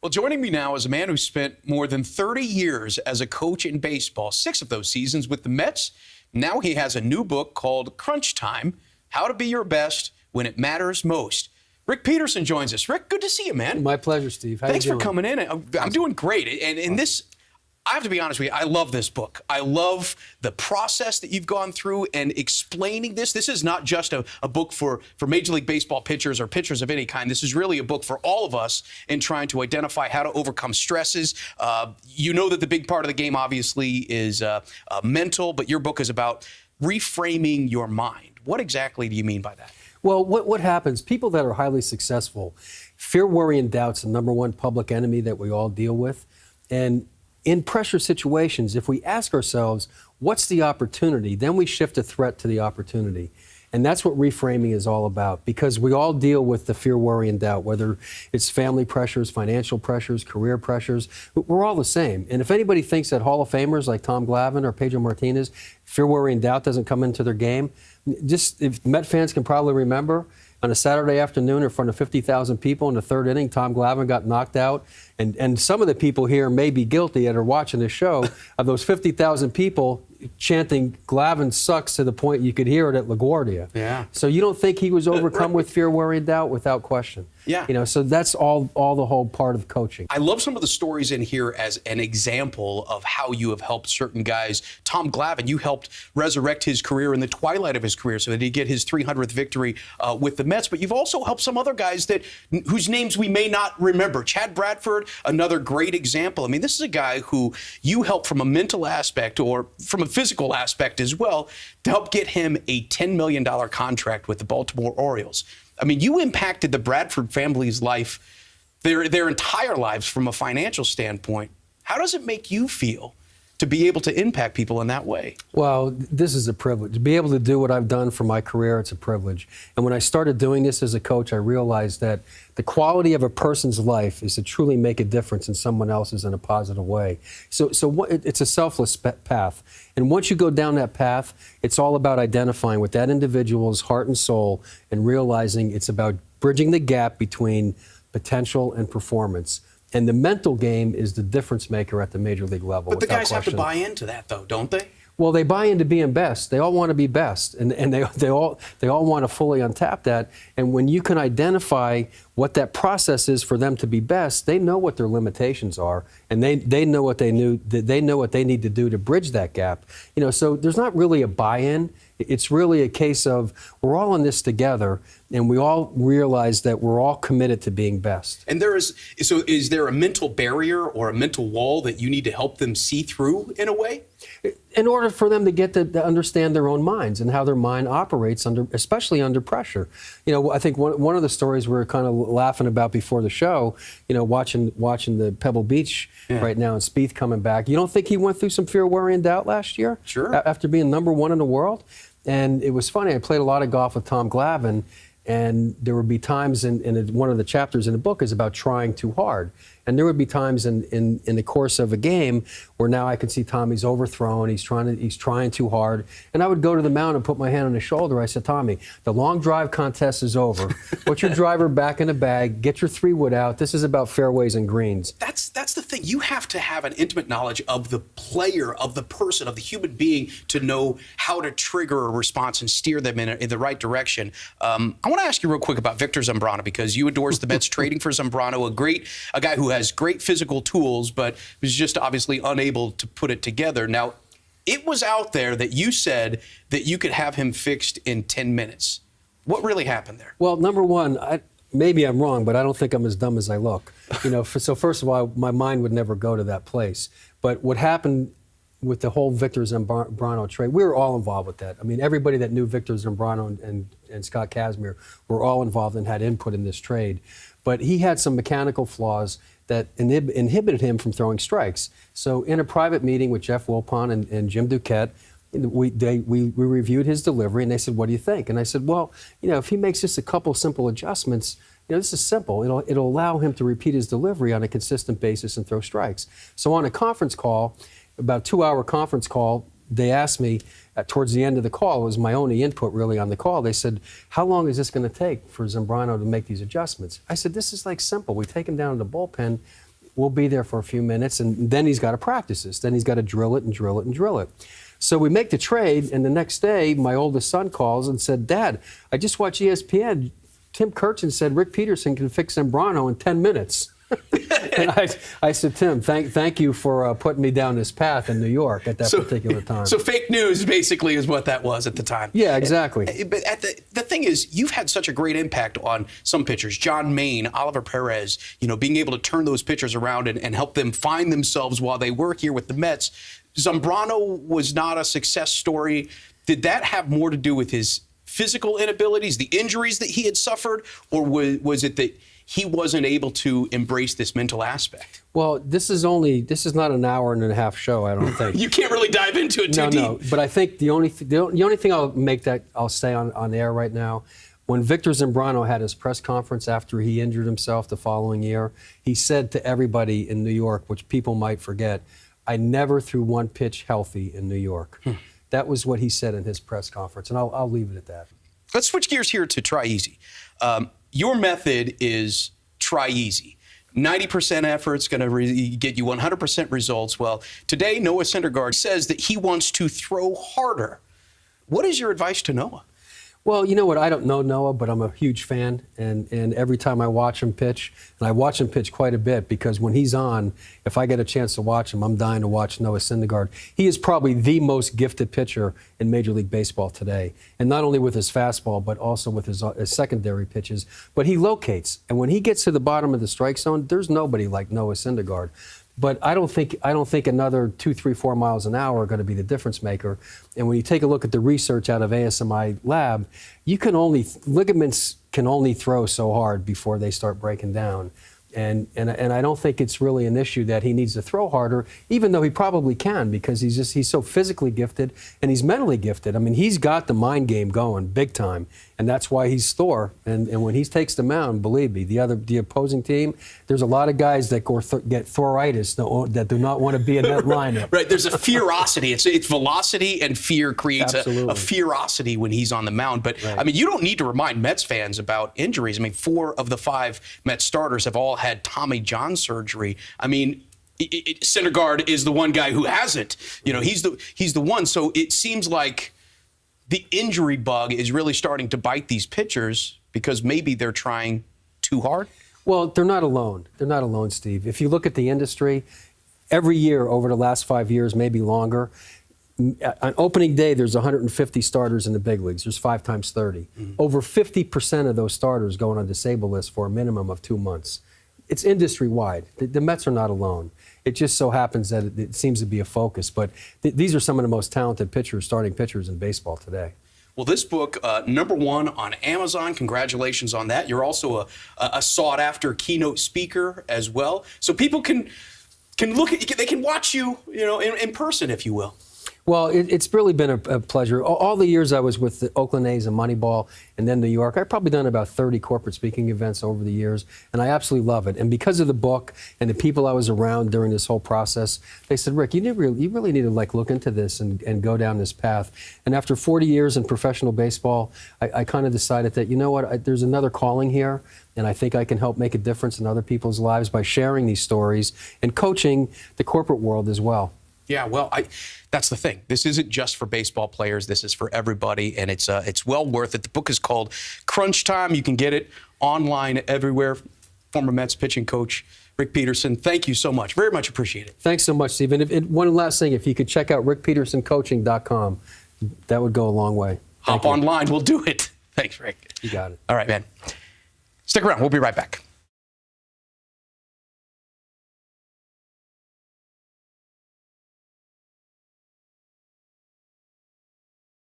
Well, joining me now is a man who spent more than 30 years as a coach in baseball, 6 of those seasons with the Mets. Now he has a new book called Crunch Time, How to Be Your Best When It Matters Most. Rick Peterson joins us. Rick, good to see you, man. My pleasure, Steve. How Thanks you doing? for coming in. I'm doing great. And in this, I have to be honest with you, I love this book. I love the process that you've gone through and explaining this. This is not just a book for Major League Baseball pitchers or pitchers of any kind. This is really a book for all of us in trying to identify how to overcome stresses. You know that the big part of the game, obviously, is mental, but your book is about reframing your mind. What exactly do you mean by that? Well, what happens, people that are highly successful, fear, worry, and doubt's the number one public enemy that we all deal with. And in pressure situations, if we ask ourselves, what's the opportunity, then we shift the threat to the opportunity. And that's what reframing is all about, because we all deal with the fear, worry, and doubt, whether it's family pressures, financial pressures, career pressures. We're all the same. And if anybody thinks that Hall of Famers like Tom Glavine or Pedro Martinez, fear, worry, and doubt doesn't come into their game, just if Met fans can probably remember, on a Saturday afternoon in front of 50,000 people in the third inning, Tom Glavine got knocked out. And some of the people here may be guilty that are watching this show of those 50,000 people chanting Glavine sucks to the point you could hear it at LaGuardia. Yeah. So you don't think he was overcome with fear, worry, and doubt? Without question. Yeah. You know, so that's all the whole part of coaching. I love some of the stories in here as an example of how you have helped certain guys. Tom Glavine, you helped resurrect his career in the twilight of his career so that he'd get his 300th victory with the Mets. But you've also helped some other guys whose names we may not remember. Chad Bradford, another great example. I mean, this is a guy who you helped from a mental aspect or from a physical aspect as well to help get him a $10 million contract with the Baltimore Orioles. I mean, you impacted the Bradford family's life, their entire lives from a financial standpoint. How does it make you feel to be able to impact people in that way? Well, this is a privilege. To be able to do what I've done for my career, it's a privilege. And when I started doing this as a coach, I realized that the quality of a person's life is to truly make a difference in someone else's in a positive way. So it's a selfless path. And once you go down that path, it's all about identifying with that individual's heart and soul and realizing it's about bridging the gap between potential and performance. And the mental game is the difference maker at the major league level. But the guys question. have to buy into that, though, don't they? Well, they buy into being best. They all want to be best, and they all want to fully untap that. And when you can identify what that process is for them to be best, they know what their limitations are, and they know what they know what they need to do to bridge that gap. You know, so there's not really a buy-in. It's really a case of we're all in this together, and we all realize that we're all committed to being best. And is there a mental barrier or a mental wall that you need to help them see through in a way? In order for them to get to understand their own minds and how their mind operates especially under pressure. You know, I think one of the stories we were kind of laughing about before the show, you know, watching the Pebble Beach right now and Spieth coming back. You don't think he went through some fear, worry, and doubt last year? Sure. After being #1 in the world? And it was funny, I played a lot of golf with Tom Glavine, and there would be times in one of the chapters in the book is about trying too hard. And there would be times in the course of a game where now I could see Tommy's overthrown, he's trying too hard. And I would go to the mound and put my hand on his shoulder. I said, Tommy, the long drive contest is over. Put your driver back in the bag, get your 3-wood out. This is about fairways and greens. That's the thing. You have to have an intimate knowledge of the player, of the person, of the human being to know how to trigger a response and steer them in the right direction. I want to ask you real quick about Victor Zambrano, because you endorsed the Mets trading for Zambrano, a guy who has great physical tools, but was just obviously unable to put it together. Now, it was out there that you said that you could have him fixed in 10 minutes. What really happened there? Well, number one, maybe I'm wrong, but I don't think I'm as dumb as I look. You know, so first of all, my mind would never go to that place. But what happened with the whole Victor Zambrano trade, we were all involved with that. I mean, everybody that knew Victor Zambrano and Scott Kazmir were all involved and had input in this trade. But he had some mechanical flaws that inhibited him from throwing strikes. So in a private meeting with Jeff Wilpon and Jim Duquette, we reviewed his delivery, and they said, what do you think? And I said, well, you know, if he makes just a couple simple adjustments, you know, this is simple. It'll allow him to repeat his delivery on a consistent basis and throw strikes. So on a conference call, about a 2-hour conference call, they asked me towards the end of the call, it was my only input really on the call, they said, how long is this going to take for Zambrano to make these adjustments? I said, this is like simple. We take him down to the bullpen, We'll be there for a few minutes, and then he's got to practice this. Then he's got to drill it and drill it and drill it. So we make the trade, and the next day, my oldest son calls and said, Dad, I just watched ESPN. Tim Kirchin said Rick Peterson can fix Zambrano in 10 minutes. And I said, Tim, thank you for putting me down this path in New York at that particular time. So fake news basically is what that was at the time. Yeah, exactly. But the thing is, you've had such a great impact on some pitchers. John Maine, Oliver Perez, being able to turn those pitchers around and help them find themselves while they work here with the Mets. Zambrano was not a success story. Did that have more to do with his physical inabilities, the injuries that he had suffered, or was it that he wasn't able to embrace this mental aspect? Well, this is not an hour and a half show, I don't think. You can't really dive into it too deep. No, but I think the only thing I'll say on air right now, when Victor Zambrano had his press conference after he injured himself the following year, he said to everybody in New York, which people might forget, I never threw one pitch healthy in New York. That was what he said in his press conference, and I'll leave it at that. Let's switch gears here to Try Easy. Your method is Try Easy. 90% effort is going to get you 100% results. Well, today Noah Syndergaard says that he wants to throw harder. What is your advice to Noah? Well, you know what? I don't know Noah, but I'm a huge fan, and every time I watch him pitch, and I watch him pitch quite a bit because when he's on, if I get a chance to watch him, I'm dying to watch Noah Syndergaard. He is probably the most gifted pitcher in Major League Baseball today, and not only with his fastball, but also with his secondary pitches. But he locates, and when he gets to the bottom of the strike zone, there's nobody like Noah Syndergaard. But I don't think another 2, 3, 4 miles an hour are going to be the difference maker. And when you take a look at the research out of ASMI Lab, ligaments can only throw so hard before they start breaking down. And I don't think it's really an issue that he needs to throw harder, even though he probably can, because he's so physically gifted and he's mentally gifted. I mean, he's got the mind game going big time, and that's why he's Thor. And when he takes the mound, believe me, the opposing team, there's a lot of guys that get Thoritis that do not want to be in that lineup. Right, there's a ferocity. It's velocity and fear creates a ferocity when he's on the mound. But, right. I mean, you don't need to remind Mets fans about injuries. I mean, 4 of the 5 Mets starters have all had Tommy John surgery. I mean, Syndergaard is the one guy who hasn't. He's the one. So it seems like the injury bug is really starting to bite these pitchers because maybe they're trying too hard. Well, they're not alone. They're not alone, Steve. If you look at the industry, every year over the last 5 years, maybe longer, on opening day, there's 150 starters in the big leagues. There's 5 times 30. Mm-hmm. Over 50% of those starters go on a disabled list for a minimum of 2 months. It's industry-wide. The Mets are not alone. It just so happens that it seems to be a focus. But these are some of the most talented pitchers, starting pitchers in baseball today. Well, this book, #1 on Amazon. Congratulations on that. You're also a sought-after keynote speaker as well. So people can look at you. They can watch you, in person, if you will. Well, it's really been a pleasure. All the years I was with the Oakland A's and Moneyball and then New York, I've probably done about 30 corporate speaking events over the years, and I absolutely love it. And because of the book and the people I was around during this whole process, they said, Rick, you really need to look into this and go down this path. And after 40 years in professional baseball, I kind of decided that, you know what, there's another calling here, and I think I can help make a difference in other people's lives by sharing these stories and coaching the corporate world as well. Yeah, well, that's the thing. This isn't just for baseball players. This is for everybody, and it's well worth it. The book is called Crunch Time. You can get it online everywhere. Former Mets pitching coach Rick Peterson, thank you so much. Very much appreciate it. Thanks so much, Steve. And one last thing, if you could check out rickpetersoncoaching.com, that would go a long way. Hop online. We'll do it. Thanks, Rick. You got it. All right, man. Stick around. We'll be right back.